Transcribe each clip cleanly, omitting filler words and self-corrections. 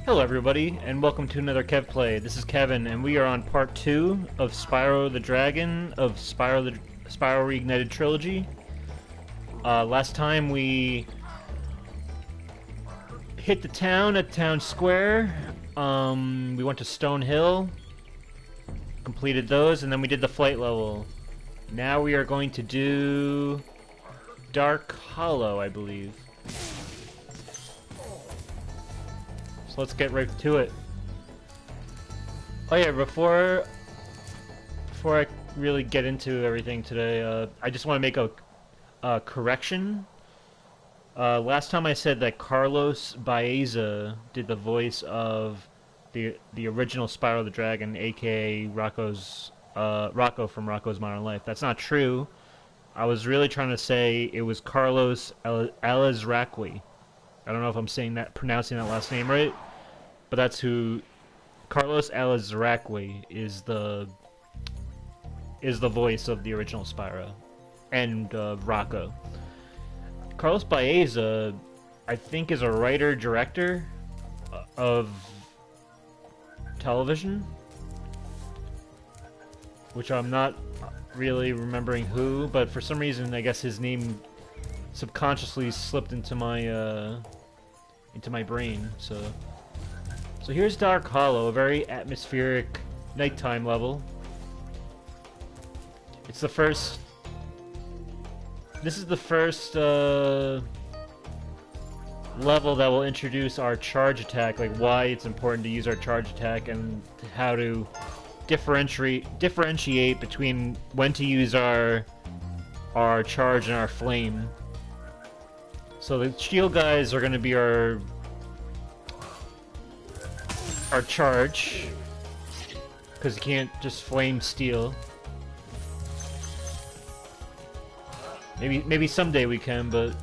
Hello everybody, and welcome to another Kev Play. This is Kevin, and we are on part 2 of Spyro the Dragon of Spyro Reignited Trilogy. Last time we hit the town at Town Square. We went to Stone Hill, completed those, and then we did the flight level. Now we are going to do Dark Hollow, I believe. So let's get right to it. Oh yeah, before I really get into everything today, I just want to make a correction. Last time I said that Carlos Baeza did the voice of the original Spyro the Dragon, aka Rocco from Rocco's Modern Life. That's not true. I was really trying to say it was Carlos Alazraqui. I don't know if I'm pronouncing that last name right, but that's who Carlos Alazraqui is the voice of the original Spyro and Rocco. Carlos Baeza, I think, is a writer-director of television, which I'm not really remembering who, but for some reason I guess his name subconsciously slipped into my brain. So here's Dark Hollow, a very atmospheric nighttime level. It's the first. This is the first level that will introduce our charge attack, like why it's important to use our charge attack and how to differentiate between when to use our charge and our flame. So the shield guys are going to be our charge, because you can't just flame steel. Maybe someday we can, but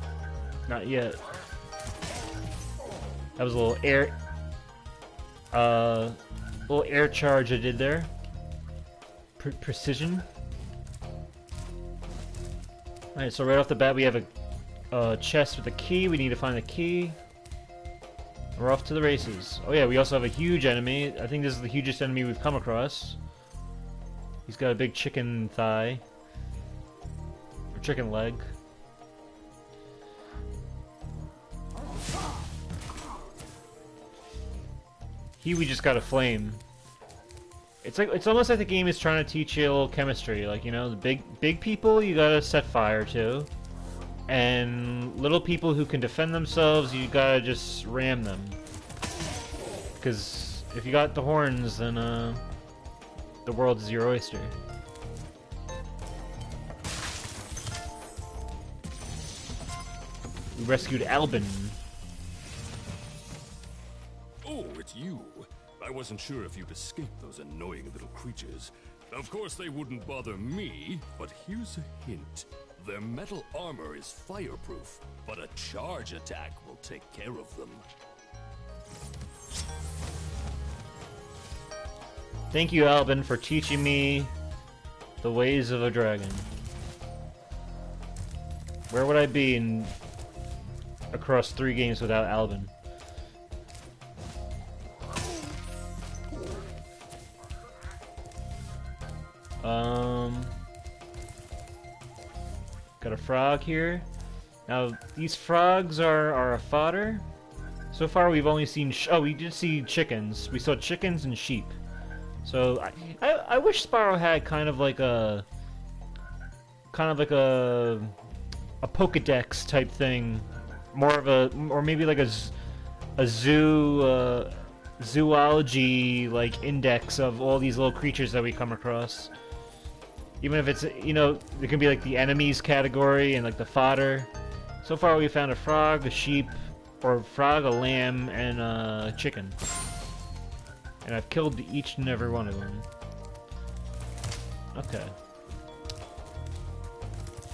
not yet. That was a little air charge I did there. Precision. All right, so right off the bat we have a chest with a key. We need to find the key. We're off to the races. Oh yeah, we also have a huge enemy. I think this is the hugest enemy we've come across. He's got a big chicken thigh. Or chicken leg. We just got a flame. It's almost like the game is trying to teach you a little chemistry. Like, you know, the big people you gotta set fire to. And little people who can defend themselves, you gotta just ram them. Because if you got the horns, then the world is your oyster. We rescued Albin. Oh, it's you. I wasn't sure if you'd escaped those annoying little creatures. Of course they wouldn't bother me, but here's a hint. Their metal armor is fireproof, but a charge attack will take care of them. Thank you, Albin, for teaching me the ways of a dragon. Where would I be across 3 games without Albin? Got a frog here. Now, these frogs are a fodder. So far, we've only seen... oh, we did see chickens. We saw chickens and sheep. So, I wish Spyro had kind of like a Pokedex type thing. More of a... or maybe like a zoology, like, index of all these little creatures that we come across. Even if it's, you know, there can be like the enemies category and like the fodder. So far we found a frog, a sheep, or a frog, a lamb, and a chicken. And I've killed each and every one of them. Okay.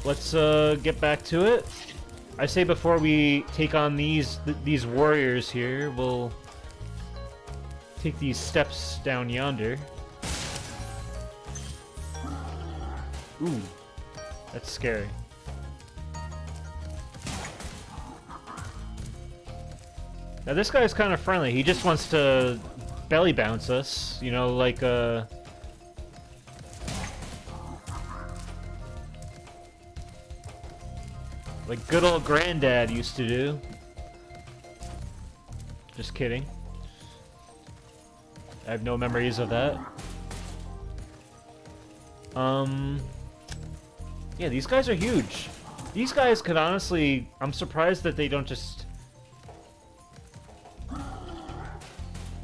Let's get back to it. I say before we take on these warriors here, we'll take these steps down yonder. Ooh, that's scary. Now this guy's kind of friendly. He just wants to belly bounce us, you know, like good old granddad used to do. Just kidding. I have no memories of that. Yeah, these guys are huge. These guys could honestly... I'm surprised that they don't just...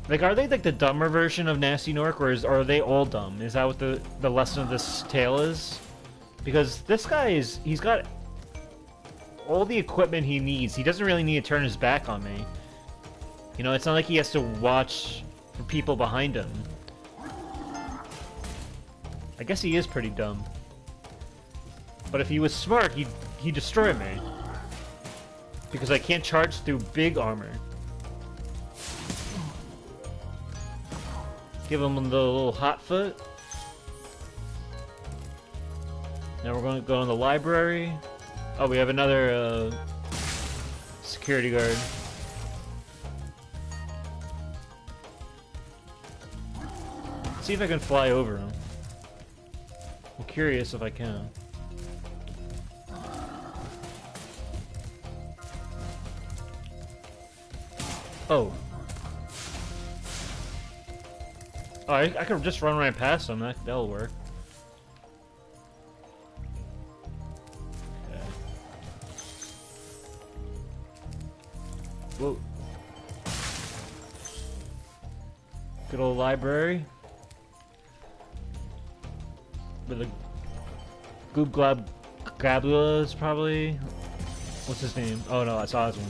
Like, are they like the dumber version of Nasty Nork, or are they all dumb? Is that what the lesson of this tale is? Because this guy is... He's got all the equipment he needs. He doesn't really need to turn his back on me. You know, it's not like he has to watch for people behind him. I guess he is pretty dumb. But if he was smart, he'd destroy me. Because I can't charge through big armor. Give him the little hot foot. Now we're going to go in the library. Oh, we have another security guard. Let's see if I can fly over him. I'm curious if I can. Oh. Oh, I could just run right past him. That'll work. Okay. Whoa. Good old library. With a Goob Glob Gabula is probably... What's his name? Oh no, that's Oswin.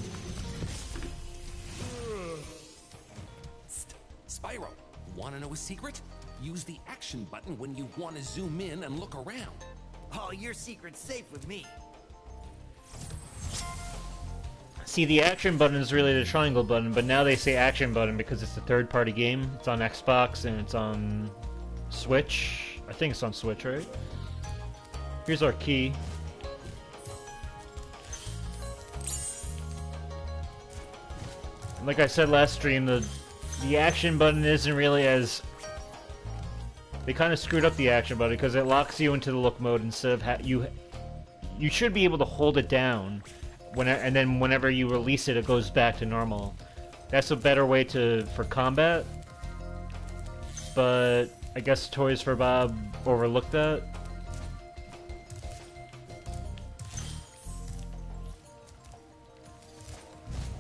Spyro, wanna know a secret? Use the action button when you want to zoom in and look around. Oh, your secret's safe with me. See, the action button is really the triangle button, but now they say action button because it's a third-party game. It's on Xbox and it's on Switch. I think it's on Switch, right? Here's our key. And like I said last stream, the action button isn't really as... They kind of screwed up the action button because it locks you into the look mode instead of you should be able to hold it down and then whenever you release it, it goes back to normal. That's a better way for combat. But I guess Toys for Bob overlooked that.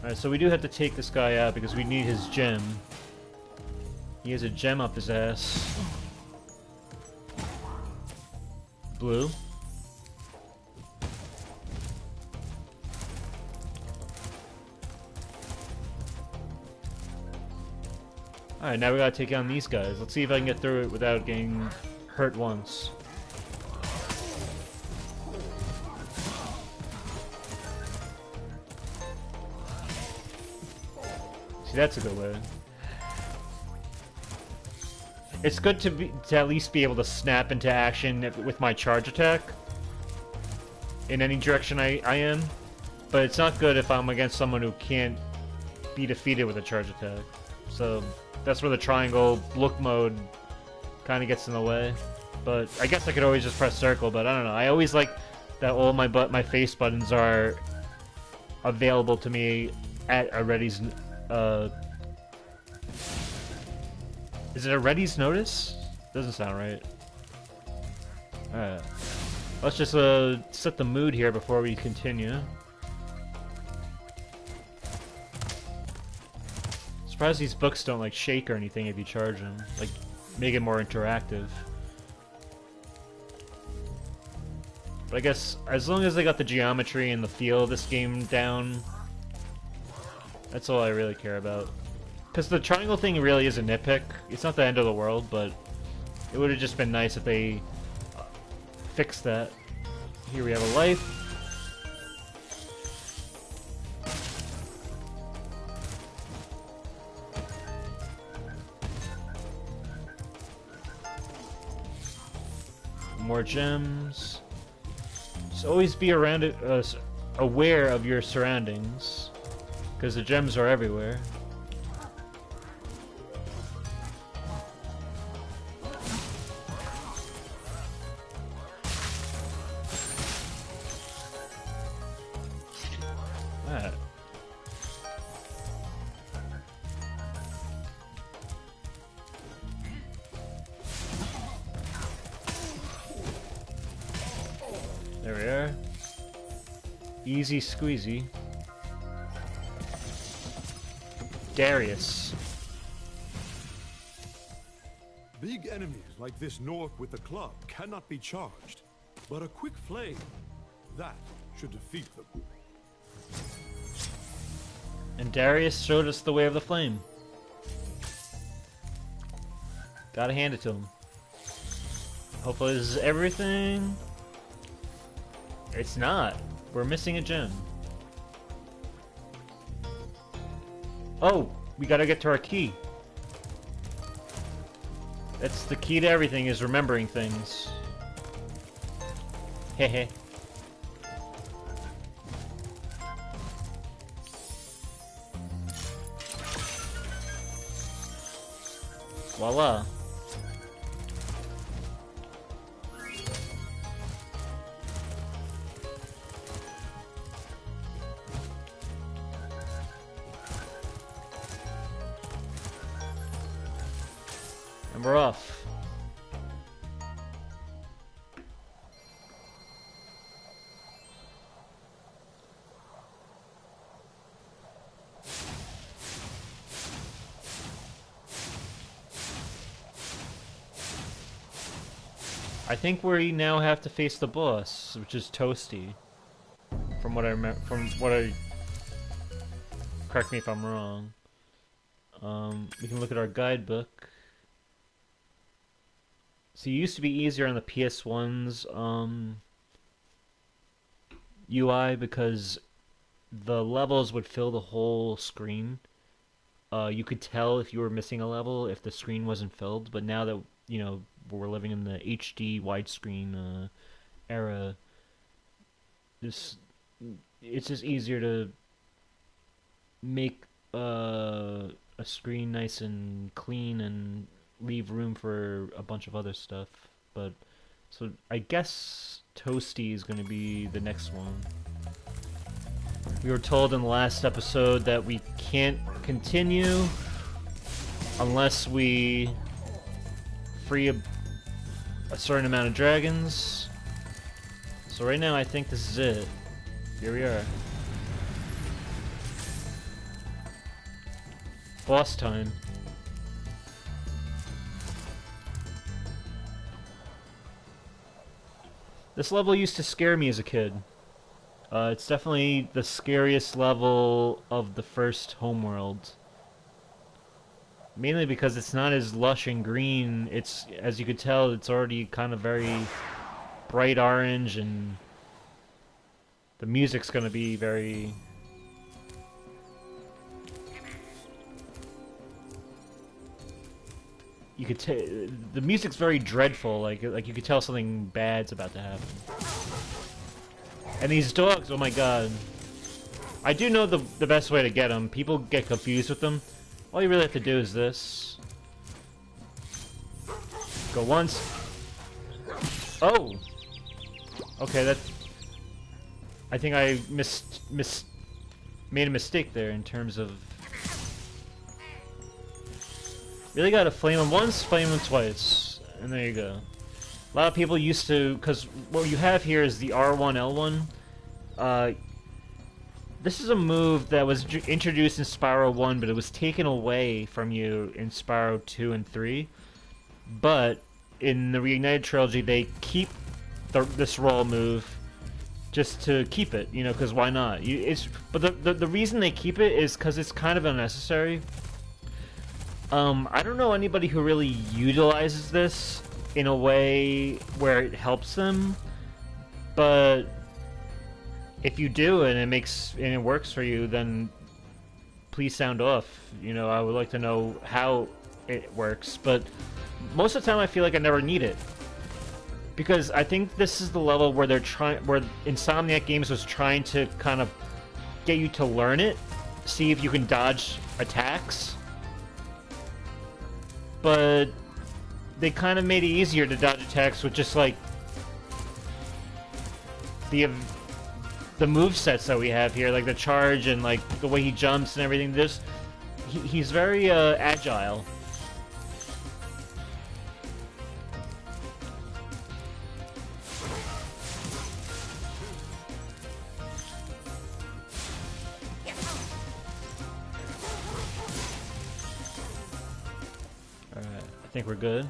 Alright, so we do have to take this guy out because we need his gem. He has a gem up his ass. Blue. Alright, now we gotta take on these guys. Let's see if I can get through it without getting hurt once. See, that's a good way. It's good to at least be able to snap into action with my charge attack in any direction I am, but it's not good if I'm against someone who can't be defeated with a charge attack. So that's where the triangle look mode kind of gets in the way. But I guess I could always just press circle, but I don't know. I always like that all my face buttons are available to me at a ready's is it a ready's notice? Doesn't sound right. Alright. Let's just set the mood here before we continue. Surprised these books don't like shake or anything if you charge them. Like, make it more interactive. But I guess as long as they got the geometry and the feel of this game down, that's all I really care about. Because the triangle thing really is a nitpick. It's not the end of the world, but it would have just been nice if they fixed that. Here we have a life. More gems. Just always be aware of your surroundings. Because the gems are everywhere. That. There we are. Easy squeezy. Darius. Big enemies like this Nork with the club cannot be charged, but a quick flame, that should defeat them. And Darius showed us the way of the flame. Gotta hand it to him. Hopefully this is everything. It's not. We're missing a gem. Oh, we gotta get to our key. That's the key to everything, is remembering things. Hehe. Voila. And we're off. I think we now have to face the boss, which is Toasty. From what I remember, correct me if I'm wrong. We can look at our guidebook. So it used to be easier on the PS1's UI because the levels would fill the whole screen. You could tell if you were missing a level if the screen wasn't filled, but now that, you know, we're living in the HD widescreen era, it's just easier to make a screen nice and clean and leave room for a bunch of other stuff. But so I guess Toasty is going to be the next one. We were told in the last episode that we can't continue unless we free a certain amount of dragons. So right now I think this is it. Here we are. Boss time. This level used to scare me as a kid. It's definitely the scariest level of the first homeworld. Mainly because it's not as lush and green. It's, as you could tell, it's already kind of very bright orange, and the music's gonna be very... You could tell the music's very dreadful, like you could tell something bad's about to happen. And these dogs, oh my god. I do know the best way to get them. People get confused with them. All you really have to do is this. Go once. Oh! Okay, that... I think I made a mistake there in terms of... Really gotta flame him once, flame him twice. And there you go. A lot of people used to... Because what you have here is the R1, L1. This is a move that was introduced in Spyro 1, but it was taken away from you in Spyro 2 and 3. But in the Reignited Trilogy, they keep this roll move just to keep it, you know, because why not? But the reason they keep it is because it's kind of unnecessary. I don't know anybody who really utilizes this in a way where it helps them, but if you do and it works for you, then please sound off. You know, I would like to know how it works, but most of the time I feel like I never need it. Because I think this is the level where where Insomniac Games was trying to kind of get you to learn it, see if you can dodge attacks. But they kind of made it easier to dodge attacks with just like the move sets that we have here, like the charge and like the way he jumps and everything. He's very agile. Alright, I think we're good.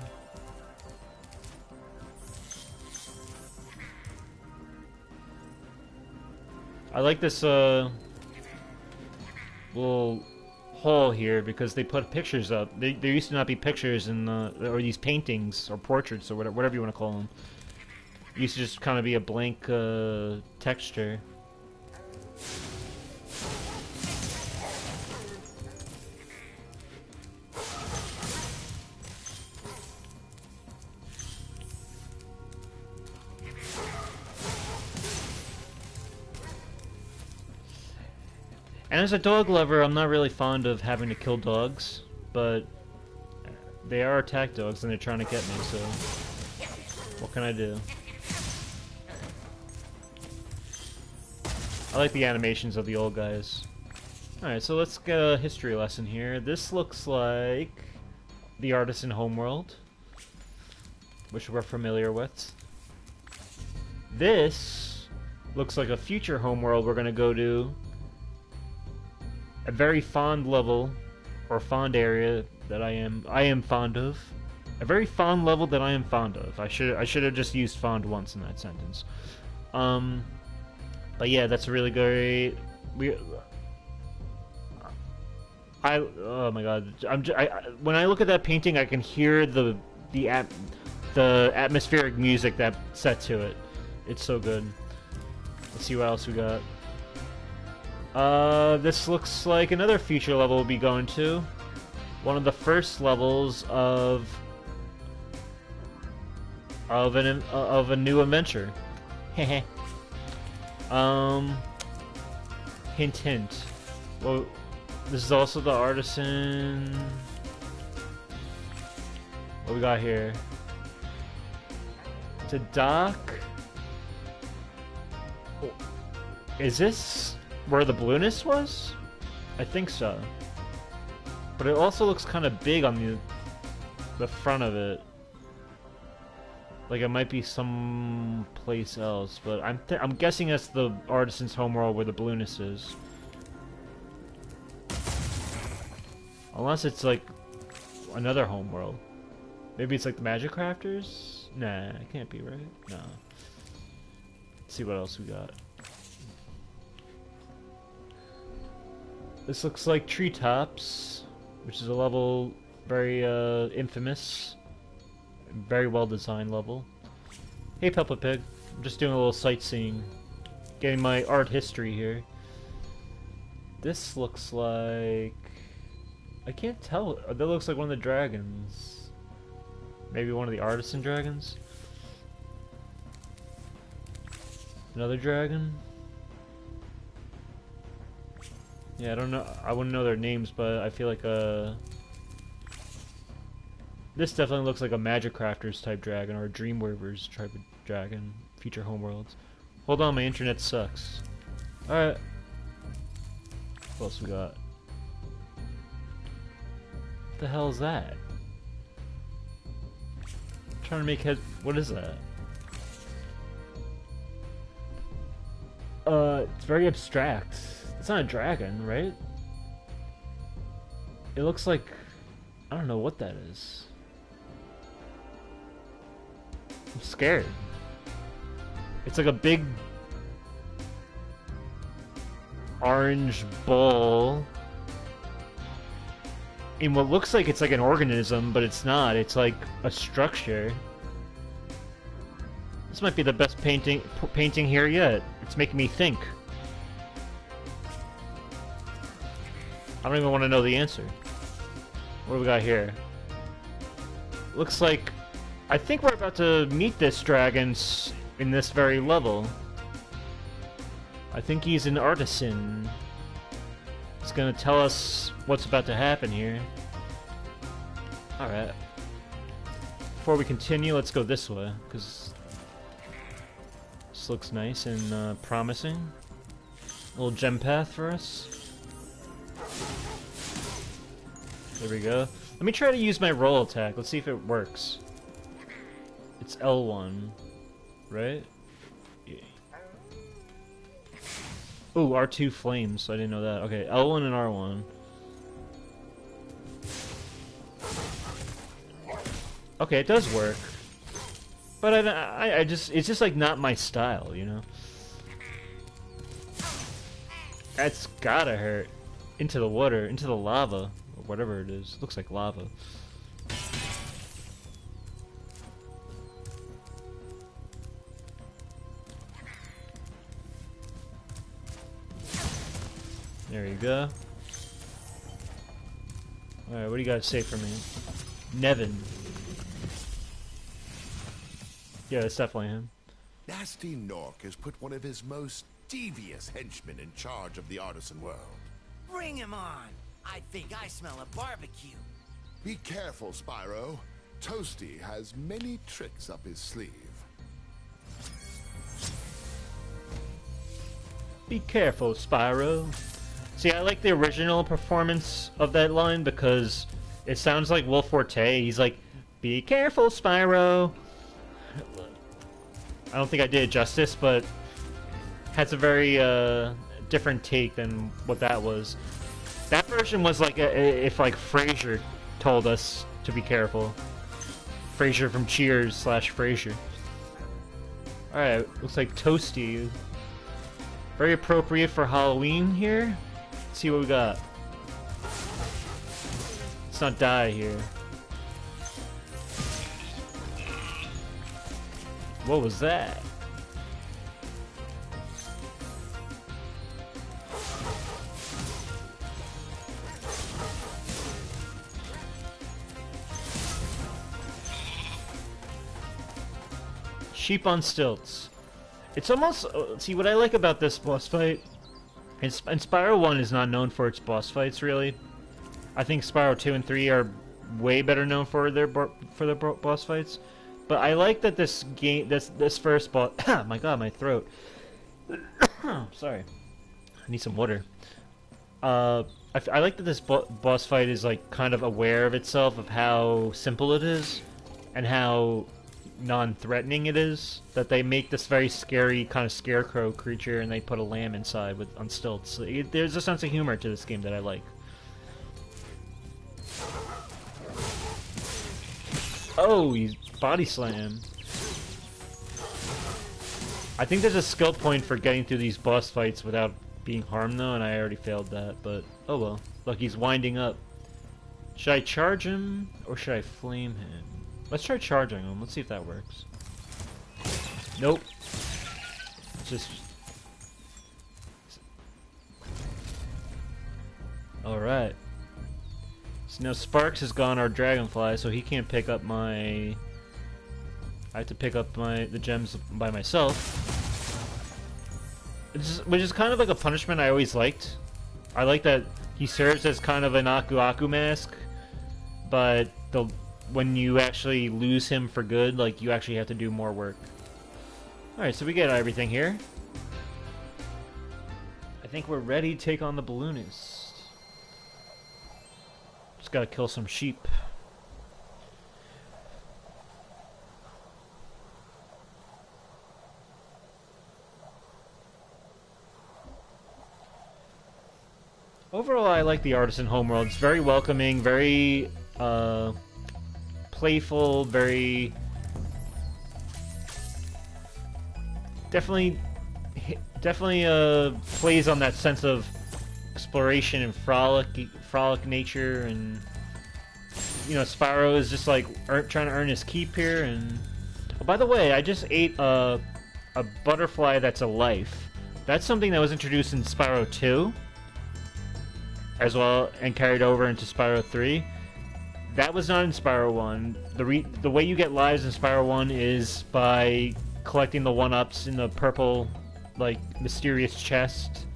I like this little hole here because they put pictures up. There used to not be pictures in or these paintings or portraits or whatever you want to call them. It used to just kind of be a blank texture. And as a dog lover, I'm not really fond of having to kill dogs, but they are attack dogs and they're trying to get me, so what can I do? I like the animations of the old guys. Alright, so let's get a history lesson here. This looks like the Artisan Homeworld, which we're familiar with. This looks like a future homeworld we're going to go to. A very fond level, or fond area that I am fond of. A very fond level that I am fond of. I should have just used fond once in that sentence. But yeah, that's really great. Oh my god, when I look at that painting, I can hear the atmospheric music that's set to it. It's so good. Let's see what else we got. This looks like another future level we'll be going to. One of the first levels of a new adventure. Heh. Hint hint. Well, this is also the Artisan. What we got here? It's a dock. Is this where the blueness was? I think so. But it also looks kind of big on the front of it. Like it might be someplace else, but I'm guessing that's the Artisan's Homeworld where the blueness is. Unless it's like another homeworld. Maybe it's like the Magic Crafters? Nah, it can't be, right? No. Let's see what else we got. This looks like Treetops, which is a level very infamous, very well designed level. Hey Peppa Pig, I'm just doing a little sightseeing, getting my art history here. This looks like, I can't tell. That looks like one of the dragons. Maybe one of the Artisan dragons. Another dragon. Yeah, I don't know. I wouldn't know their names, but I feel like this definitely looks like a Magic Crafters type dragon or a Dreamweavers type of dragon. Future homeworlds. Hold on, my internet sucks. Alright. What else we got? What the hell is that? I'm trying to make head. What is that? It's very abstract. It's not a dragon, right? It looks like, I don't know what that is. I'm scared. It's like a big orange ball in what looks like it's like an organism, but it's not. It's like a structure. This might be the best painting here yet. It's making me think. I don't even want to know the answer. What do we got here? Looks like, I think we're about to meet this dragon in this very level. I think he's an artisan. It's gonna tell us what's about to happen here. Alright. Before we continue, let's go this way, because this looks nice and promising. A little gem path for us. There we go. Let me try to use my roll attack. Let's see if it works. It's L1, right? Yeah. Ooh, R2 flames. I didn't know that. Okay, L1 and R1. Okay, it does work. But I just, it's just like not my style, you know? That's gotta hurt. Into the water, into the lava, or whatever it is. Looks like lava. There you go. Alright, what do you got to say for me? Nevin. Yeah, that's definitely him. Nasty Nork has put one of his most devious henchmen in charge of the artisan world. Bring him on. I think I smell a barbecue. Be careful, Spyro. Toasty has many tricks up his sleeve. Be careful, Spyro. See, I like the original performance of that line because it sounds like Will Forte. He's like, be careful, Spyro. I don't think I did it justice, but has a very different take than what that was. That version was like if like Frasier told us to be careful. Frasier from Cheers / Frasier. Alright, looks like Toasty. Very appropriate for Halloween here. Let's see what we got. Let's not die here. What was that? Sheep on stilts. It's almost... see, what I like about this boss fight... And Spyro 1 is not known for its boss fights, really. I think Spyro 2 and 3 are way better known for their boss fights. But I like that this game... This first boss... my god, my throat. Sorry. I need some water. I like that this boss fight is, like, kind of aware of itself, of how simple it is. And how non-threatening it is, that they make this very scary kind of scarecrow creature and they put a lamb inside on stilts. There's a sense of humor to this game that I like. Oh, he's body slam. I think there's a skill point for getting through these boss fights without being harmed though, and I already failed that, but oh well. Look, he's winding up. Should I charge him or should I flame him? Let's try charging him. Let's see if that works. Nope. Just... Alright. So now Sparks has gone our Dragonfly, so he can't pick up my... I have to pick up the gems by myself. Which is kind of like a punishment I always liked. I like that he serves as kind of an Aku Aku mask, but when you actually lose him for good, like, you actually have to do more work. Alright, so we get everything here. I think we're ready to take on the balloonist. Just gotta kill some sheep. Overall, I like the Artisan Homeworld. It's very welcoming, very, playful, very... Definitely plays on that sense of exploration and frolic nature, and... You know, Spyro is just, like, trying to earn his keep here, and... Oh, by the way, I just ate a butterfly that's a life. That's something that was introduced in Spyro 2. As well, and carried over into Spyro 3. That was not in Spyro 1. The way you get lives in Spyro 1 is by collecting the 1-ups in the purple, like, mysterious chest.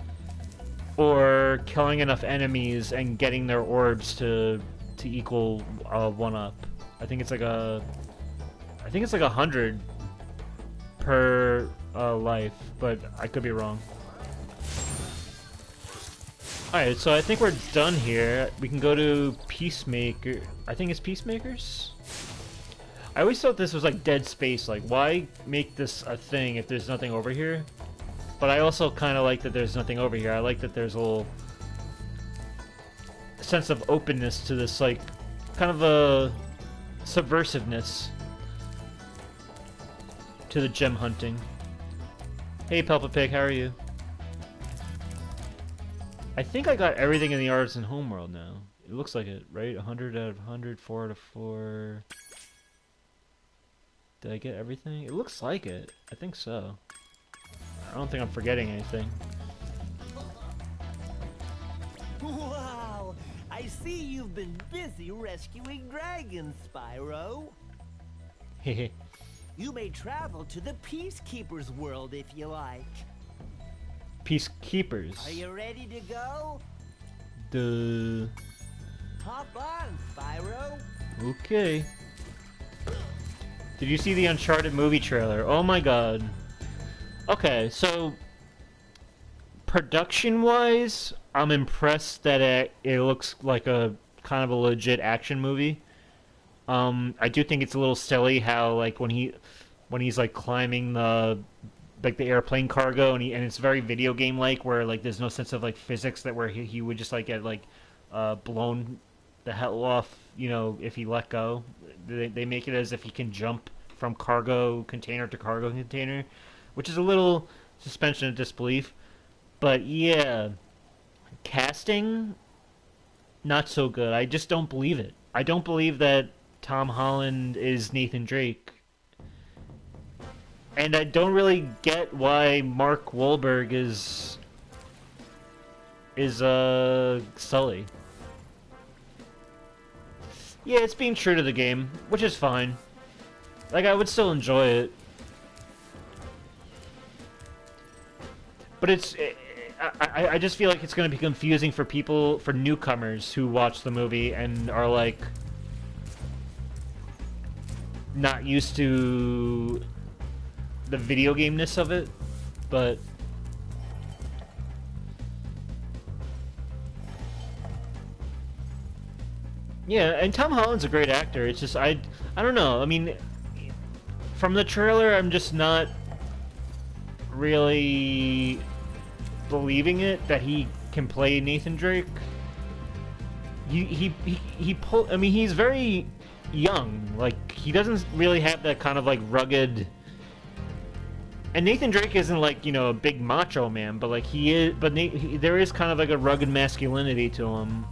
or killing enough enemies and getting their orbs to equal 1-up. I think it's like 100 per life, but I could be wrong. Alright, so I think we're done here. We can go to Peacemaker. I think it's Peacemakers? I always thought this was like Dead Space. Like, why make this a thing if there's nothing over here? But I also kind of like that there's nothing over here. I like that there's a little sense of openness to this, like, kind of a subversiveness to the gem hunting. Hey, Peppa Pig, how are you? I think I got everything in the Artisan Homeworld now. It looks like it, right? 100 out of 100, 4 out of 4. Did I get everything? It looks like it. I think so. I don't think I'm forgetting anything. Wow! I see you've been busy rescuing dragons, Spyro. Hehe. You may travel to the Peacekeepers world if you like. Peacekeepers. Are you ready to go? Duh. Hop on, Spyro. Okay. Did you see the Uncharted movie trailer? Oh my god. Okay, so production-wise, I'm impressed that it looks like a kind of a legit action movie. I do think it's a little silly how like when he's like climbing the airplane cargo and it's very video game like where like there's no sense of like physics that where he would just like get like blown the hell off, you know, if he let go. They make it as if he can jump from cargo container to cargo container, which is a little suspension of disbelief. But yeah, casting, not so good. I just don't believe it. I don't believe that Tom Holland is Nathan Drake. And I don't really get why Mark Wahlberg is Sully. Yeah, it's being true to the game, which is fine. Like, I would still enjoy it. But I just feel like it's going to be confusing for people, for newcomers who watch the movie and are, like, not used to the video game-ness of it, but yeah, and Tom Holland's a great actor. It's just I don't know. I mean, from the trailer, I'm just not really believing it that he can play Nathan Drake. He pull. I mean, he's very young. Like, he doesn't really have that kind of like rugged. And Nathan Drake isn't like, you know, a big macho man, but like he is. But there is kind of like a rugged masculinity to him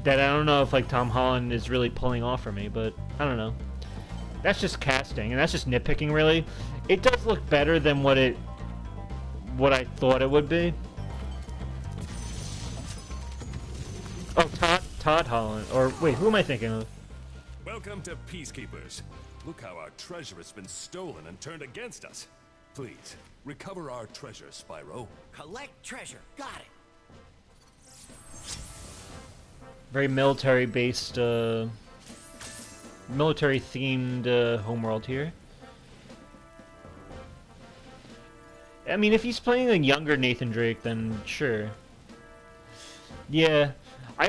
that I don't know if like Tom Holland is really pulling off for me. But I don't know. That's just casting, and that's just nitpicking, really. It does look better than what I thought it would be. Oh, Todd Holland, or wait, who am I thinking of? Welcome to Peacekeepers. Look how our treasure has been stolen and turned against us. Please, recover our treasure, Spyro. Collect treasure. Got it. Very military-based, military-themed homeworld here. I mean, if he's playing a younger Nathan Drake, then sure. Yeah, I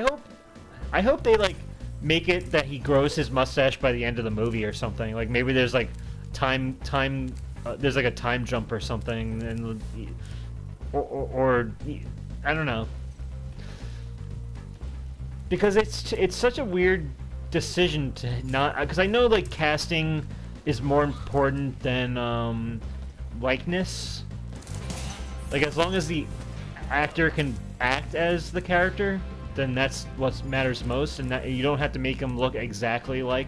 hope they like make it that he grows his mustache by the end of the movie or something. Like maybe there's like there's like a time jump or something, and or I don't know. Because it's such a weird decision to not, because I know like casting is more important than likeness. Like as long as the actor can act as the character, then that's what matters most, and that you don't have to make him look exactly like.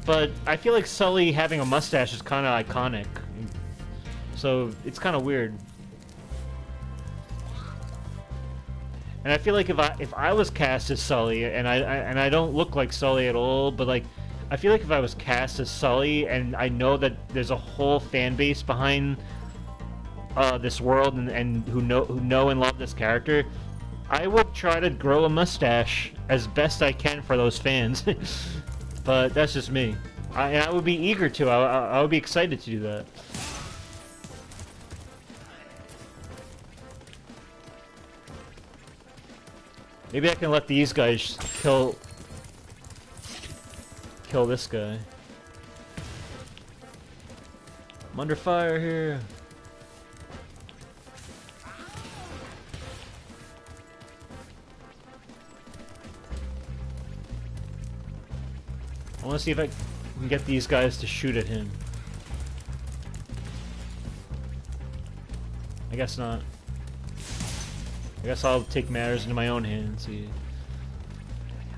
But I feel like Sully having a mustache is kind of iconic, so it's kind of weird. And I feel like if I was cast as Sully, and I don't look like Sully at all, but like I feel like if I was cast as Sully, and I know that there's a whole fan base behind this world and who know and love this character, I would try to grow a mustache as best I can for those fans. But that's just me. I would be eager to. I would be excited to do that. Maybe I can let these guys kill this guy. I'm under fire here. I want to see if I can get these guys to shoot at him. I guess not. I guess I'll take matters into my own hands.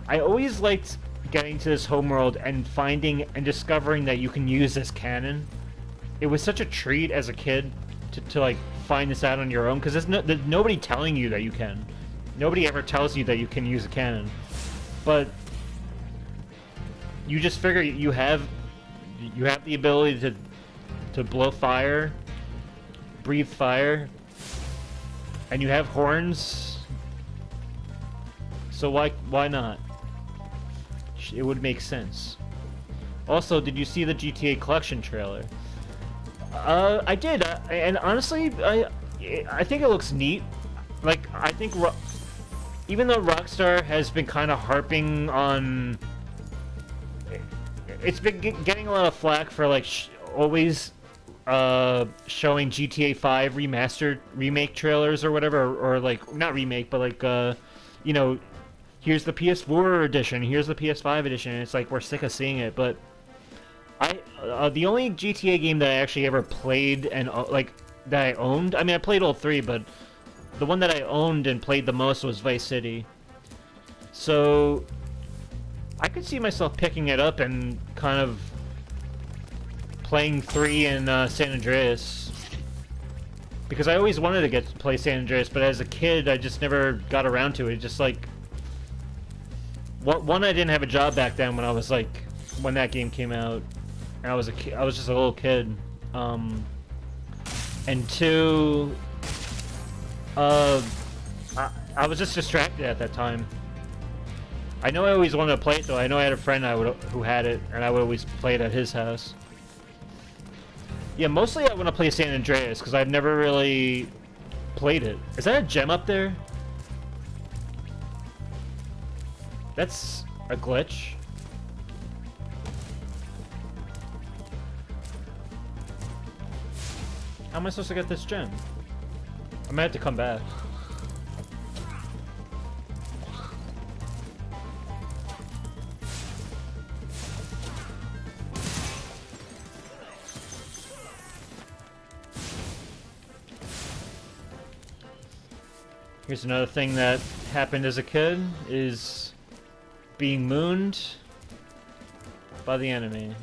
I always liked getting to this homeworld and finding and discovering that you can use this cannon. It was such a treat as a kid to like find this out on your own, because there's nobody telling you that you can. Nobody ever tells you that you can use a cannon. But you just figure you have the ability to blow fire, breathe fire, and you have horns. So why not? It would make sense. Also, did you see the GTA Collection trailer? I did, and honestly, I think it looks neat. Like, I think even though Rockstar has been kind of harping on, it's been getting a lot of flack for like always showing GTA 5 remastered remake trailers or whatever, or like not remake, but like you know, here's the PS4 edition, here's the PS5 edition, and it's like we're sick of seeing it. But the only GTA game that I actually ever played and like that I owned, I mean I played all three, but the one that I owned and played the most was Vice City. So I could see myself picking it up and kind of playing 3 in San Andreas, because I always wanted to get to play San Andreas, but as a kid I just never got around to it. Just like one, I didn't have a job back then when I was like when that game came out, and I was just a little kid, and 2, I was just distracted at that time. I know I always wanted to play it though. I know I had a friend who had it, and I would always play it at his house. Yeah, mostly I want to play San Andreas because I've never really played it. Is that a gem up there? That's a glitch. How am I supposed to get this gem? I might have to come back. Here's another thing that happened as a kid, is being mooned by the enemy.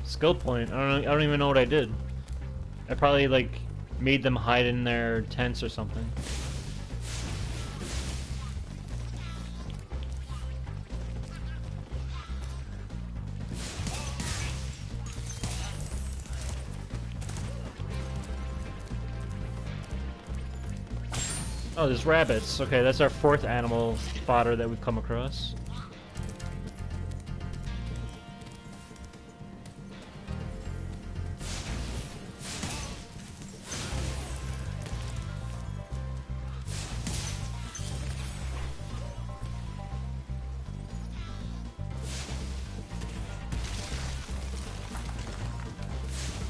Skill point. I don't even know what I did. I probably like made them hide in their tents or something. Oh, there's rabbits. Okay, that's our 4th animal fodder that we've come across.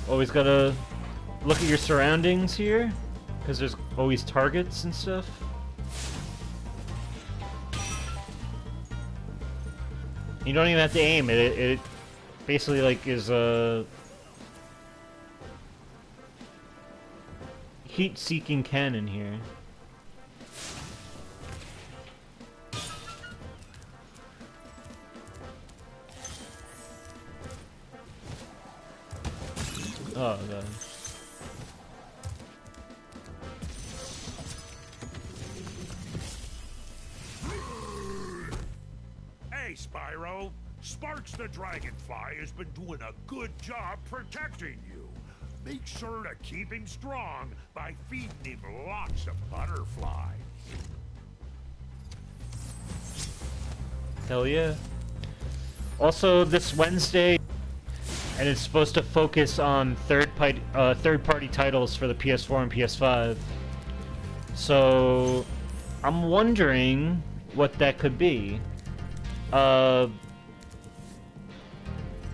Always gotta look at your surroundings here, because there's always targets and stuff. You don't even have to aim. It basically like is a heat-seeking cannon here. Oh god. Spyro. Sparks the Dragonfly has been doing a good job protecting you. Make sure to keep him strong by feeding him lots of butterflies. Hell yeah. Also, this Wednesday, and it's supposed to focus on third-party titles for the PS4 and PS5. So, I'm wondering what that could be.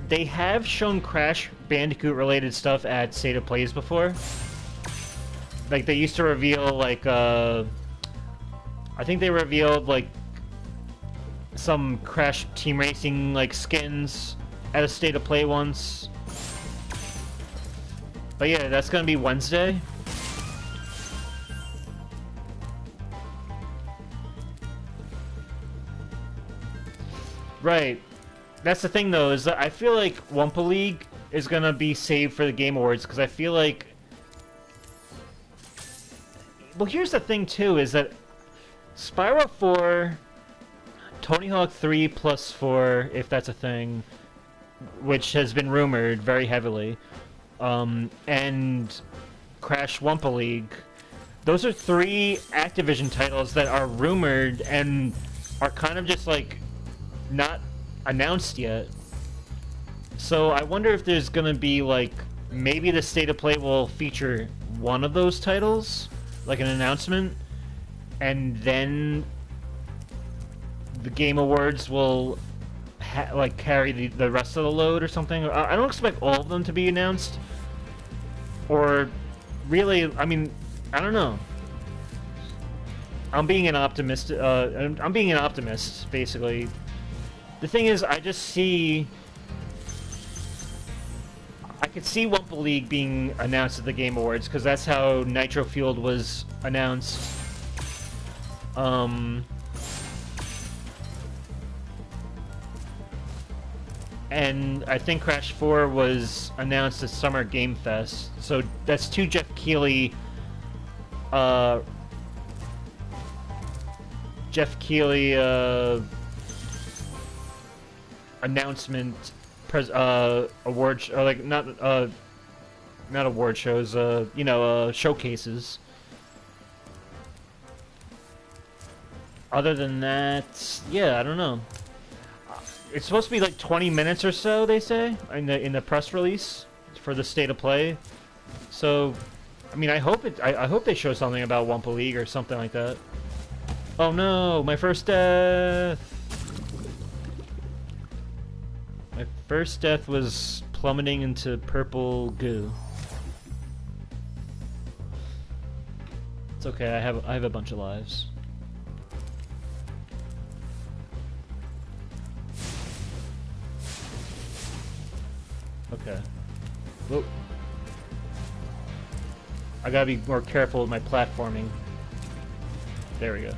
They have shown Crash Bandicoot-related stuff at State of Plays before. Like, they used to reveal, like, I think they revealed, like, some Crash Team Racing, like, skins at a State of Play once. But yeah, that's gonna be Wednesday. Right. That's the thing, though, is that I feel like Wumpa League is gonna be saved for the Game Awards, because I feel like... Well, here's the thing, too, is that Spyro 4, Tony Hawk 3 plus 4, if that's a thing, which has been rumored very heavily, and Crash Wumpa League, those are 3 Activision titles that are rumored and are kind of just, like, not announced yet. So I wonder if there's gonna be, like, maybe the State of Play will feature one of those titles, like an announcement, and then the Game Awards will like carry the rest of the load or something. I don't expect all of them to be announced, or really, I mean, I don't know. I'm being an optimist. I'm being an optimist, basically. The thing is, I just see... I could see Wumpa League being announced at the Game Awards, because that's how Nitro Fueled was announced. And I think Crash 4 was announced at Summer Game Fest. So that's 2 Jeff Keighley... announcement award or like not award shows, you know, showcases. Other than that, yeah, I don't know. It's supposed to be like 20 minutes or so, they say, in the press release for the State of Play. So, I mean, I hope they show something about Wumpa League or something like that. Oh no, my first death! My first death was plummeting into purple goo. It's okay, I have a bunch of lives. Okay. Whoa. I gotta be more careful with my platforming. There we go.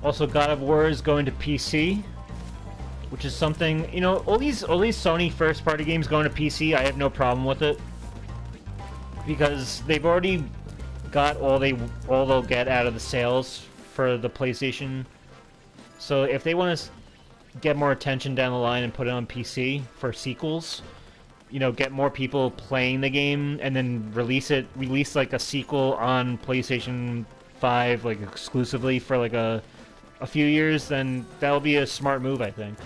Also, God of War is going to PC, which is something, you know, all these Sony first-party games going to PC, I have no problem with it, because they've already got all they'll get out of the sales for the PlayStation. So if they want to get more attention down the line and put it on PC for sequels, you know, get more people playing the game, and then release like a sequel on PlayStation 5, like exclusively for like a few years, then that'll be a smart move, I think.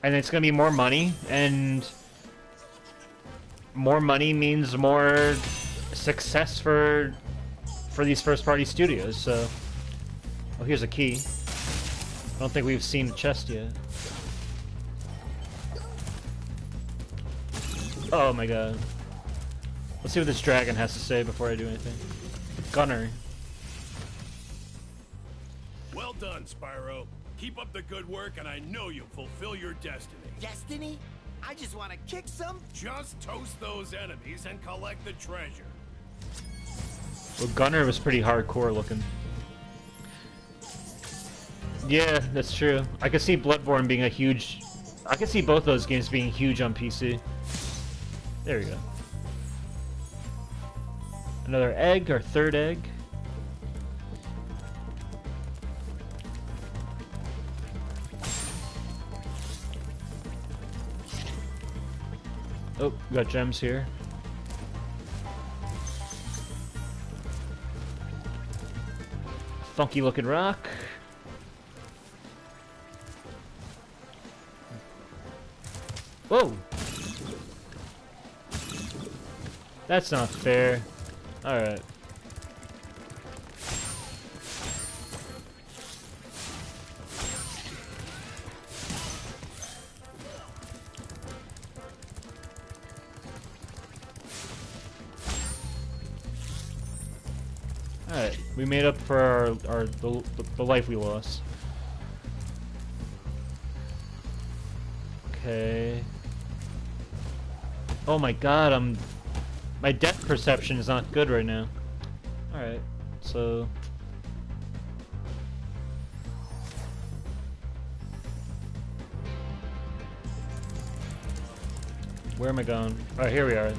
And it's gonna be more money, and more money means more success for these first-party studios. So, oh, here's a key. I don't think we've seen the chest yet. Oh my god. Let's see what this dragon has to say before I do anything. Gunner. Well done, Spyro. Keep up the good work, and I know you'll fulfill your destiny. Destiny? I just want to kick some... Just toast those enemies and collect the treasure. Well, Gunner was pretty hardcore looking. Yeah, that's true. I could see Bloodborne being a huge... I could see both those games being huge on PC. There we go. Another egg, our third egg. Oh, we got gems here. Funky looking rock. Whoa! That's not fair. Alright. Alright, we made up for the life we lost. Okay. Oh my god, my depth perception is not good right now. Alright, so... Where am I going? Oh, here we are.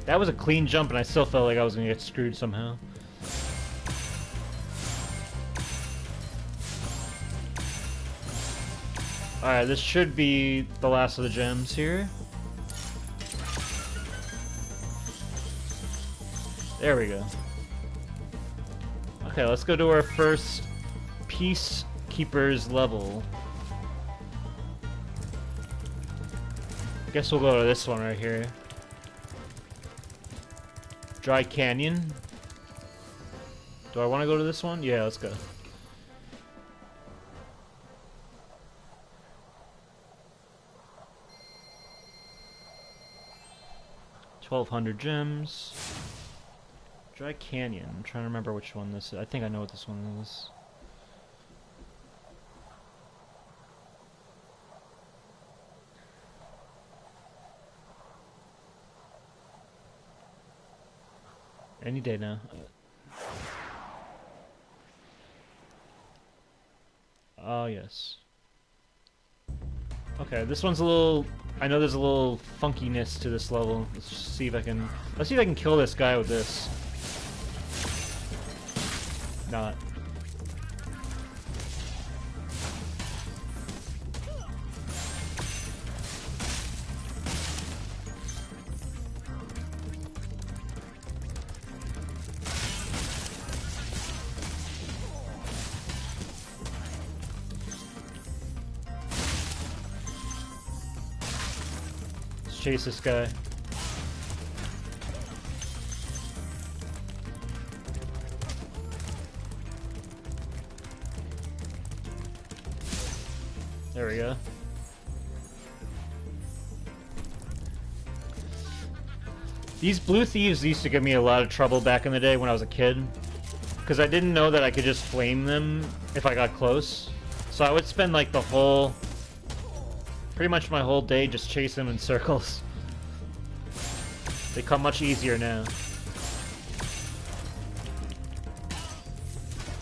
That was a clean jump, and I still felt like I was gonna get screwed somehow. Alright, this should be the last of the gems here. There we go. Okay, let's go to our first Peacekeeper's level. Guess we'll go to this one right here. Dry Canyon. Do I want to go to this one? Yeah, let's go. $1,200 gems. Dry Canyon. I'm trying to remember which one this is. I think I know what this one is. Any day now. Oh, yes. Okay, this one's a little... I know there's a little funkiness to this level. Let's just see if I can... Let's see if I can kill this guy with this. Not. Let's chase this guy. There we go. These blue thieves used to give me a lot of trouble back in the day when I was a kid. Because I didn't know that I could just flame them if I got close. So I would spend like the whole... pretty much my whole day just chase them in circles. They come much easier now.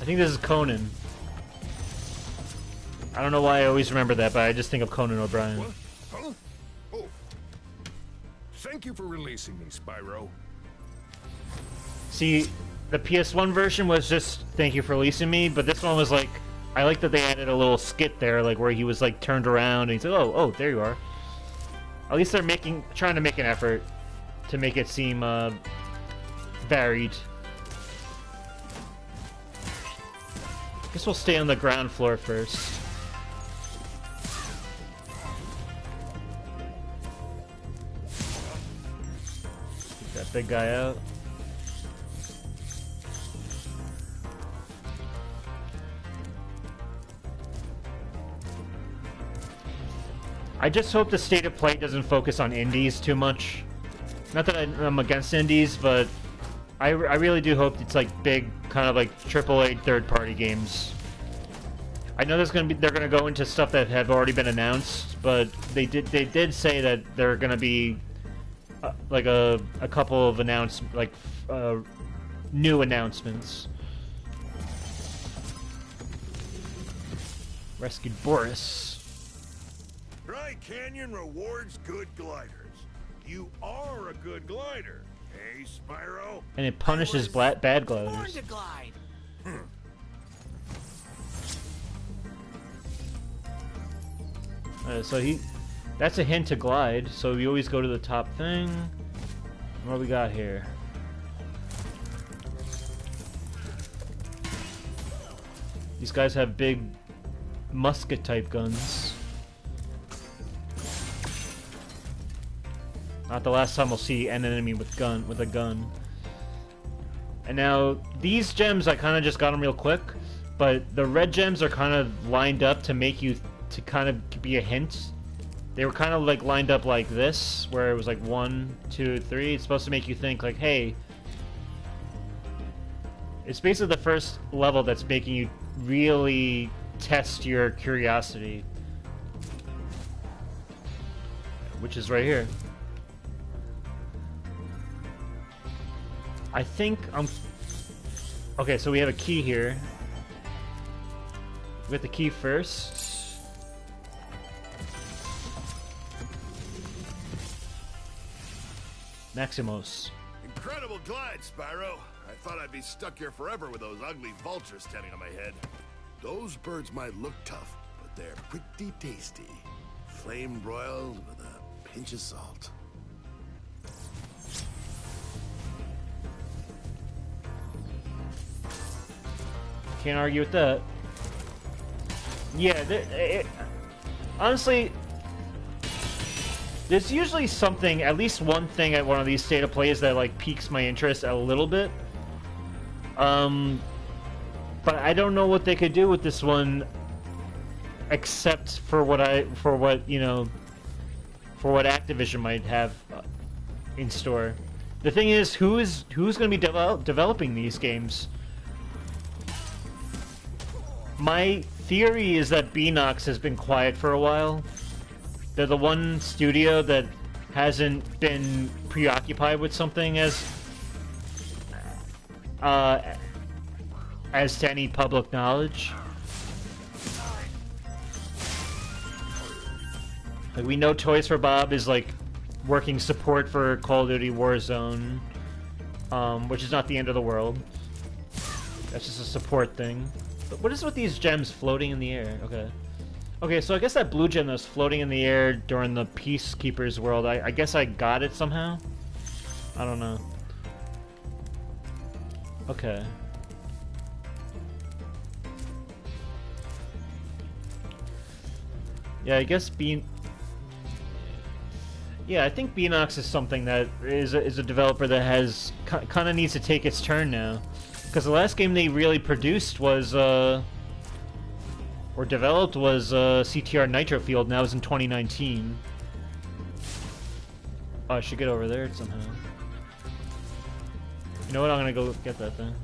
I think this is Conan. I don't know why I always remember that, but I just think of Conan O'Brien. What? Huh? Oh. Thank you for releasing me, Spyro. See, the PS1 version was just thank you for releasing me, but this one was like, I like that they added a little skit there, like where he was like turned around and he's like, oh, there you are. At least they're trying to make an effort to make it seem varied. Guess we'll stay on the ground floor first. Get that big guy out. I just hope the state of play doesn't focus on indies too much. Not that I'm against indies, but I really do hope it's like big, kind of like AAA third-party games. I know they're gonna go into stuff that have already been announced, but they did say that they're gonna be like a couple of new announcements. Rescued Boris. Dry Canyon rewards good gliders. You are a good glider, eh, Spyro? And it punishes bad Born gliders. to glide. So that's a hint to glide. So we always go to the top thing. What do we got here? These guys have big musket type guns. Not the last time we'll see an enemy with a gun. And now these gems, I kind of just got them real quick, but the red gems are kind of lined up to make you to kind of be a hint. They were kind of like lined up like this, where it was like 1, 2, 3. It's supposed to make you think like, hey, it's basically the first level that's making you really test your curiosity, which is right here. I think okay, so we have a key here. We get the key first. Maximos. Incredible glide, Spyro. I thought I'd be stuck here forever with those ugly vultures standing on my head. Those birds might look tough, but they're pretty tasty. Flame broiled with a pinch of salt. Can't argue with that. Yeah, honestly, there's usually something, at least one thing at one of these state of plays that like piques my interest a little bit. But I don't know what they could do with this one, except for what Activision might have in store. The thing is, who's going to be developing these games? My theory is that Beanox has been quiet for a while. They're the one studio that hasn't been preoccupied with something as to any public knowledge. Like, we know Toys for Bob is like working support for Call of Duty Warzone, which is not the end of the world. That's just a support thing. But what is with these gems floating in the air? Okay. Okay, so I guess that blue gem that was floating in the air during the Peacekeeper's world, I guess I got it somehow? I don't know. Okay. Yeah, I guess yeah, I think Beanox is something that is a developer that has kind of needs to take its turn now. Because the last game they really produced was, or developed was, CTR Nitro Field, and that was in 2019. Oh, I should get over there somehow. You know what, I'm gonna go get that thing.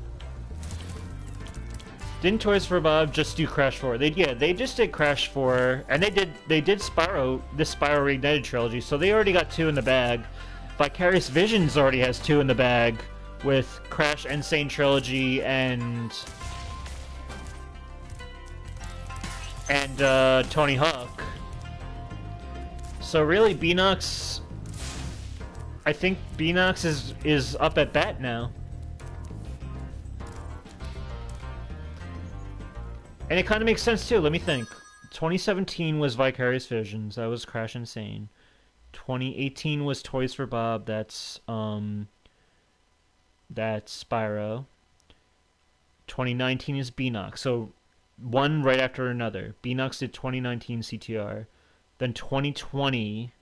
Didn't Toys for Bob just do Crash 4? They just did Crash 4, and they did Spyro, this Spyro Reignited Trilogy, so they already got 2 in the bag. Vicarious Visions already has 2 in the bag, with Crash Insane Trilogy and Tony Hawk. So really, Beanox, I think Beanox is up at bat now. And it kind of makes sense too. Let me think. 2017 was Vicarious Visions. That was Crash Insane. 2018 was Toys for Bob. That's Spyro. 2019 is Beanox. So one right after another. Beanox did 2019 CTR. Then 2020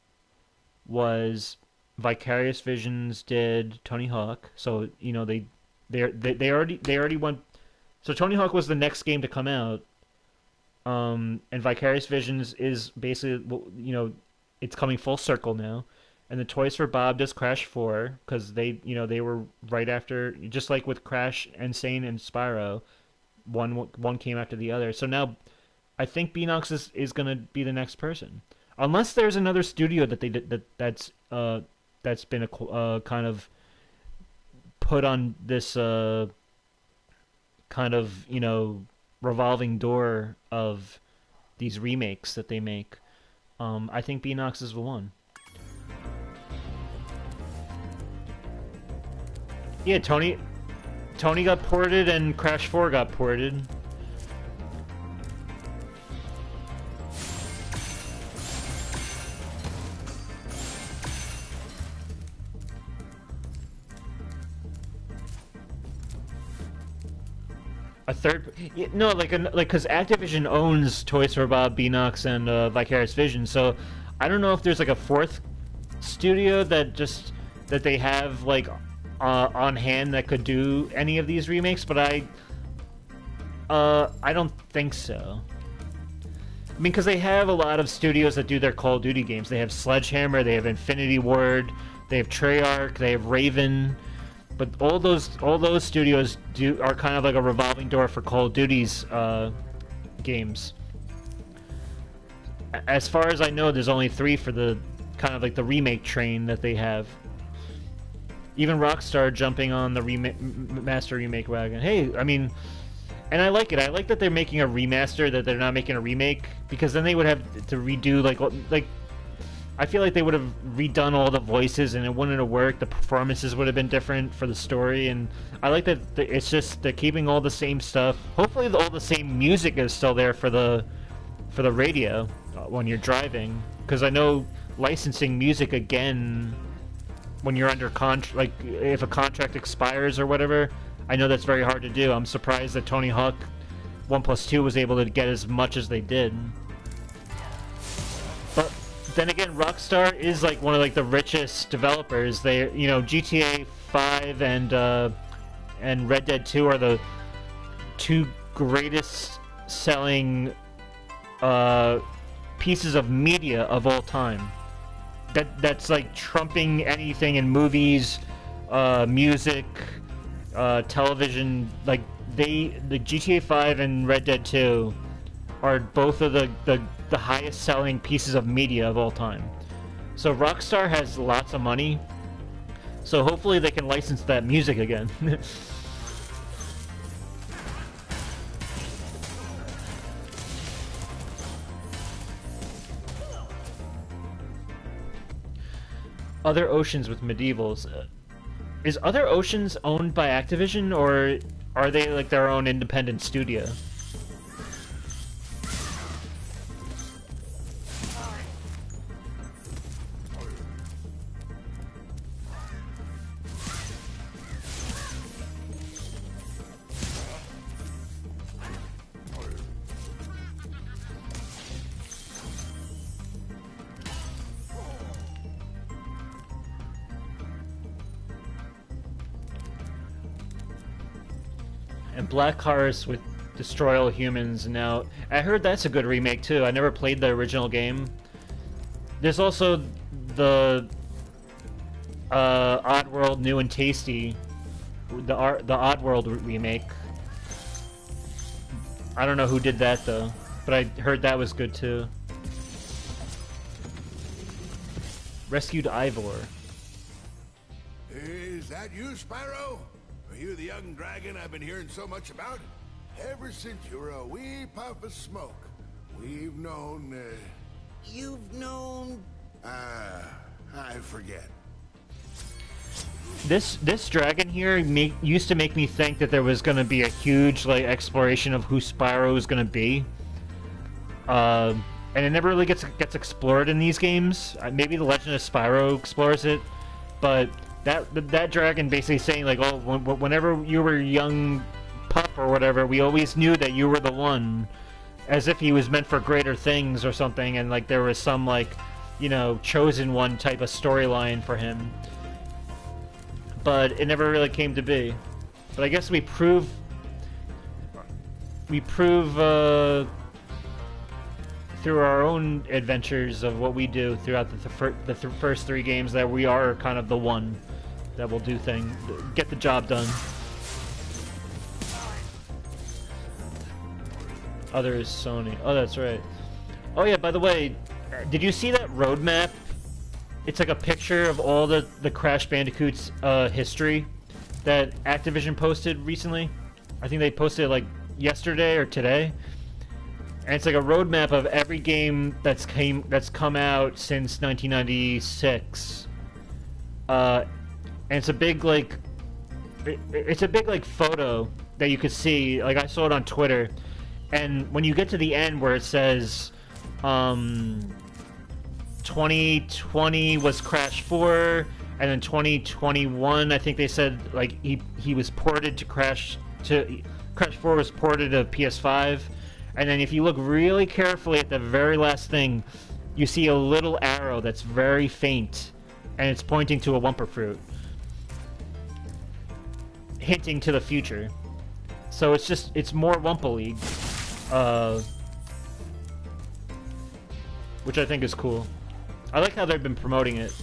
was Vicarious Visions did Tony Hawk. So you know they already went. So Tony Hawk was the next game to come out. And Vicarious Visions is basically, you know, it's coming full circle now. And the Toys for Bob does Crash 4 because they were right after, just like with Crash, Insane, and Spyro, one came after the other. So now, I think Beanox is gonna be the next person, unless there's another studio that that's been kind of put on this kind of, you know, revolving door of these remakes that they make. I think Beanox is the one. Yeah, Tony got ported and Crash 4 got ported. A third, no, like because Activision owns Toys for Bob, Beanox, and Vicarious Vision, so I don't know if there's like a fourth studio that they have like on hand that could do any of these remakes, but I don't think so. I mean, because they have a lot of studios that do their Call of Duty games. They have Sledgehammer, they have Infinity Ward, they have Treyarch, they have Raven. But all those studios are kind of like a revolving door for Call of Duty's games. As far as I know, there's only 3 for the kind of like the remake train that they have. Even Rockstar jumping on the master remake wagon. Hey, I mean, and I like it. I like that they're making a remaster, that they're not making a remake, because then they would have to redo like. I feel like they would have redone all the voices and it wouldn't have worked. The performances would have been different for the story, and I like that it's just they're keeping all the same stuff. Hopefully, all the same music is still there for the radio when you're driving, because I know licensing music again when you're under contract, like if a contract expires or whatever. I know that's very hard to do. I'm surprised that Tony Hawk 1+2 was able to get as much as they did. But then again, Rockstar is like one of like the richest developers. They, you know, GTA 5 and Red Dead 2 are the 2 greatest selling pieces of media of all time. That's like trumping anything in movies, music, television. Like the GTA 5 and Red Dead 2 are both of the highest selling pieces of media of all time. So Rockstar has lots of money, so hopefully they can license that music again. Other Oceans with Medievals. Is Other Oceans owned by Activision, or are they like their own independent studio? And Black Hearts with Destroy All Humans. Now, I heard that's a good remake too. I never played the original game. There's also the Oddworld New and Tasty, the Oddworld remake. I don't know who did that though, but I heard that was good too. Rescued Ivor. Is that you, Spyro? Are you the young dragon I've been hearing so much about? Ever since you were a wee puff of smoke, we've known, You've known... I forget. This dragon here used to make me think that there was going to be a huge like exploration of who Spyro was going to be, and it never really gets explored in these games. Maybe the Legend of Spyro explores it, but that dragon basically saying like, oh, whenever you were a young pup or whatever, we always knew that you were the one, as if he was meant for greater things or something, and like there was some like, you know, chosen one type of storyline for him. But it never really came to be. But I guess we prove through our own adventures of what we do throughout the first 3 games that we are kind of the one that will do get the job done. Other is Sony. Oh, that's right. Oh yeah, by the way, did you see that roadmap it's like a picture of all the Crash Bandicoots history that Activision posted recently. I think they posted it like yesterday or today. And it's like a roadmap of every game that's come out since 1996. And it's a big like it's a big like photo that you could see. Like I saw it on Twitter. And when you get to the end where it says 2020 was Crash 4, and then 2021 I think they said like he was ported to Crash 4 was ported to PS5. And then if you look really carefully at the very last thing, you see a little arrow that's very faint, and it's pointing to a Wumper Fruit, hinting to the future. So it's more Wumpa League, which I think is cool. I like how they've been promoting it.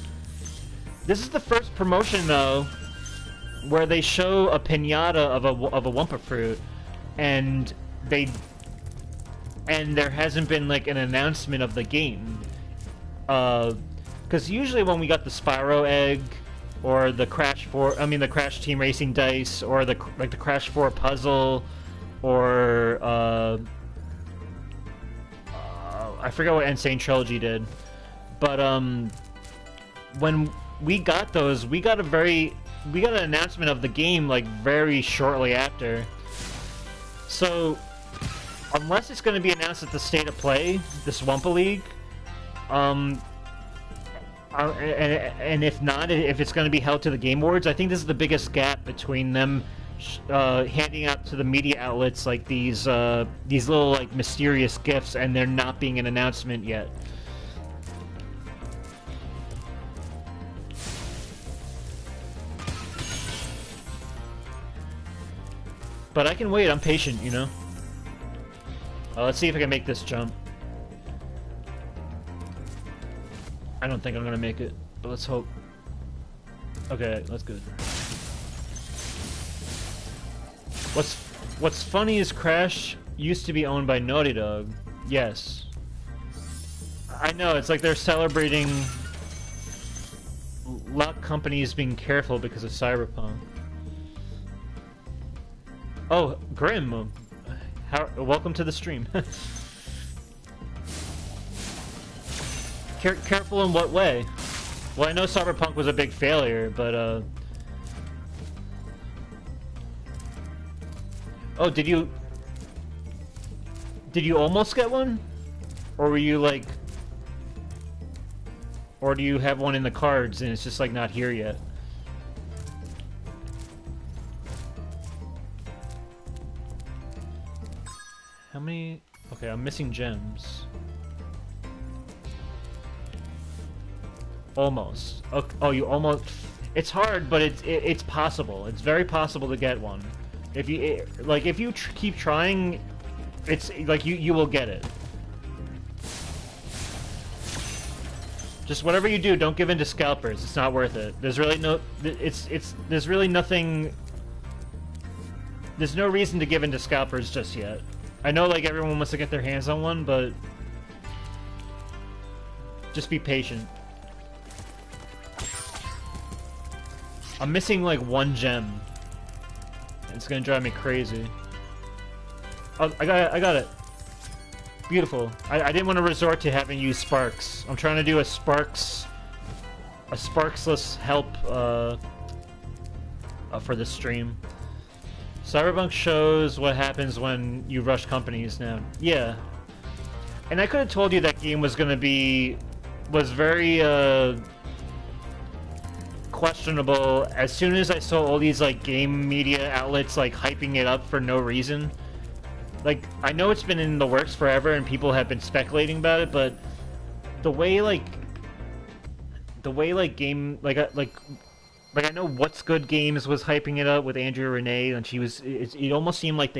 This is the first promotion though where they show a piñata of a Wumpa Fruit, and there hasn't been like an announcement of the game. Because usually when we got the Spyro egg, or the Crash Team Racing dice, or the Crash 4 puzzle, or I forget what Insane Trilogy did, but when we got those, we got an announcement of the game like very shortly after. So unless it's going to be announced at the State of Play, this Wumpa League, and if not, if it's going to be held to the Game Awards, I think this is the biggest gap between them handing out to the media outlets like these little like mysterious gifts, and there not being an announcement yet. But I can wait. I'm patient, you know. Let's see if I can make this jump. I don't think I'm gonna make it, but let's hope. Okay, that's good. What's funny is Crash used to be owned by Naughty Dog. Yes. I know, it's like they're celebrating a lot of companies being careful because of Cyberpunk. Oh, Grim. Welcome to the stream. Careful in what way? Well, I know Cyberpunk was a big failure, but oh, did you almost get one? Or were you like... Or do you have one in the cards and it's just like not here yet? How many... Okay, I'm missing gems. Almost. Oh, you almost... It's hard, but it's possible. It's very possible to get one. If you keep trying, it's like you will get it. Just whatever you do, don't give in to scalpers. It's not worth it. There's really no... There's really nothing... There's no reason to give in to scalpers just yet. I know, like, everyone wants to get their hands on one, but... Just be patient. I'm missing, like, one gem. It's gonna drive me crazy. Oh, I got it. Beautiful. I didn't want to resort to having used sparks. I'm trying to do a sparksless help for this stream. Cyberpunk shows what happens when you rush companies now. Yeah. And I could have told you that game was very questionable as soon as I saw all these like game media outlets like hyping it up for no reason. Like, I know it's been in the works forever and people have been speculating about it, but the way I know What's Good Games was hyping it up with Andrea Renee, and it almost seemed like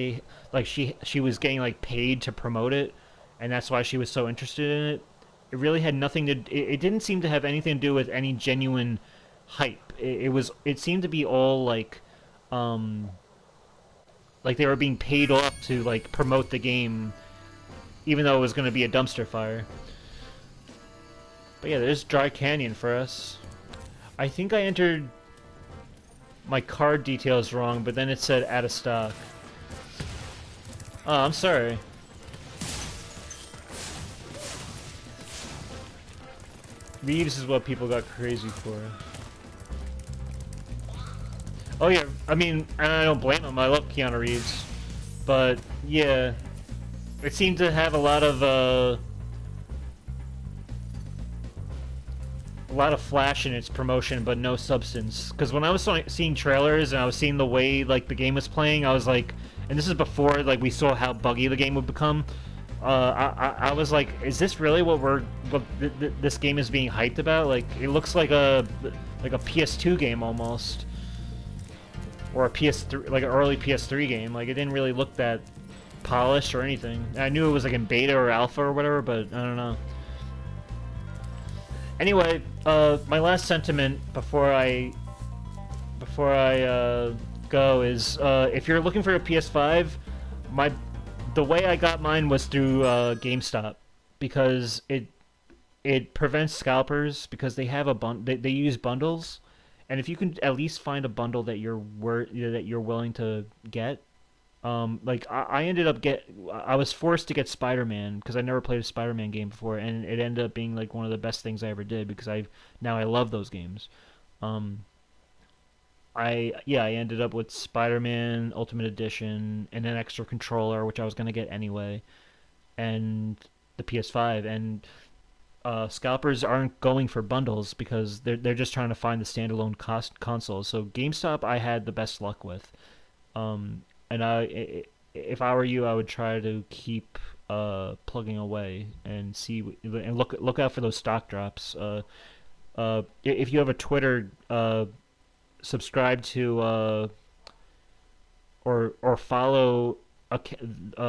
she was getting like paid to promote it, and that's why she was so interested in it. It really had nothing to... It didn't seem to have anything to do with any genuine hype. It seemed to be all like they were being paid off to like promote the game, even though it was going to be a dumpster fire. But yeah, there's Dry Canyon for us. I think I entered my card details wrong, but then it said out of stock. Oh, I'm sorry. Reeves is what people got crazy for. Oh yeah, I mean, I don't blame him. I love Keanu Reeves, but yeah, it seemed to have a lot of flash in its promotion, but no substance. Because when I was seeing trailers and I was seeing the way like the game was playing, I was like, and this is before like we saw how buggy the game would become. I was like, is this really what this game is being hyped about? Like, it looks like a PS2 game almost, or a PS3, like an early PS3 game. Like, it didn't really look that polished or anything. I knew it was like in beta or alpha or whatever, but I don't know. Anyway, my last sentiment before I go is if you're looking for a PS5, the way I got mine was through GameStop, because it prevents scalpers, because they have they use bundles, and if you can at least find a bundle that you're willing to get, like I ended up I was forced to get Spider-Man because I never played a Spider-Man game before, and it ended up being like one of the best things I ever did, because I love those games. I ended up with Spider-Man Ultimate Edition and an extra controller, which I was gonna get anyway, and the PS5. And scalpers aren't going for bundles because they're just trying to find the standalone consoles. So GameStop, I had the best luck with. And if I were you, I would try to keep plugging away and see and look out for those stock drops. If you have a Twitter, subscribe to or follow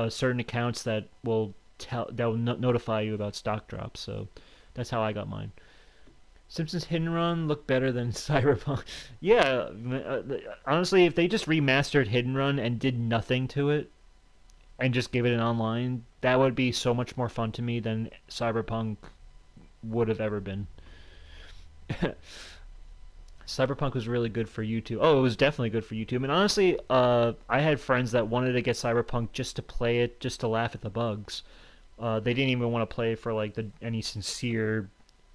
certain accounts that will notify you about stock drops. So that's how I got mine. Simpsons Hit and Run look better than Cyberpunk. Yeah, honestly, if they just remastered Hit and Run and did nothing to it and just gave it an online, that would be so much more fun to me than Cyberpunk would have ever been. Cyberpunk was really good for YouTube. Oh, it was definitely good for YouTube. And honestly, I had friends that wanted to get Cyberpunk just to play it, just to laugh at the bugs. They didn't even want to play it for like any sincere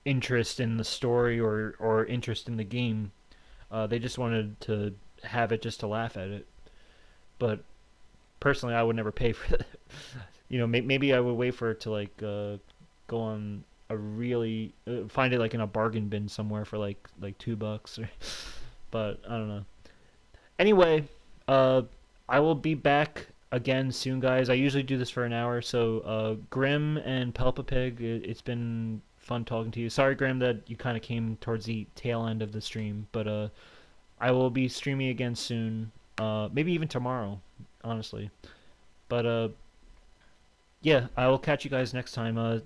interest in the story or interest in the game. They just wanted to have it just to laugh at it. But personally, I would never pay for that. Maybe I would wait for it to like go on a really find it like in a bargain bin somewhere for like $2 or, but I don't know. Anyway, I will be back again soon, guys. I usually do this for an hour. So Grim and Pelpapig, it's been fun talking to you. Sorry, Grim, that you kind of came towards the tail end of the stream, but I will be streaming again soon. Maybe even tomorrow, honestly. But yeah, I will catch you guys next time.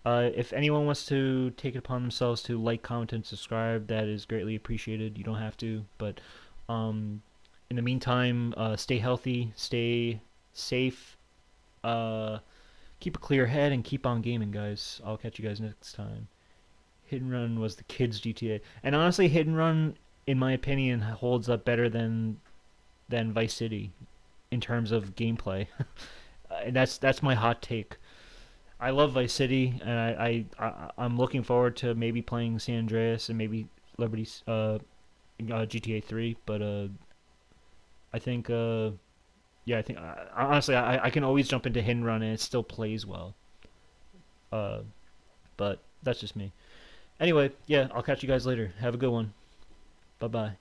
If anyone wants to take it upon themselves to like, comment, and subscribe, that is greatly appreciated. You don't have to, but in the meantime, stay healthy, stay safe, keep a clear head, and keep on gaming, guys. I'll catch you guys next time. Hit and Run was the kids' GTA, and honestly, Hit and Run, in my opinion, holds up better than Vice City in terms of gameplay. And that's my hot take. I love Vice City, and I'm looking forward to maybe playing San Andreas and maybe Liberty's GTA 3. But I think honestly I can always jump into Hit and Run and it still plays well. But that's just me. Anyway, yeah, I'll catch you guys later. Have a good one. Bye bye.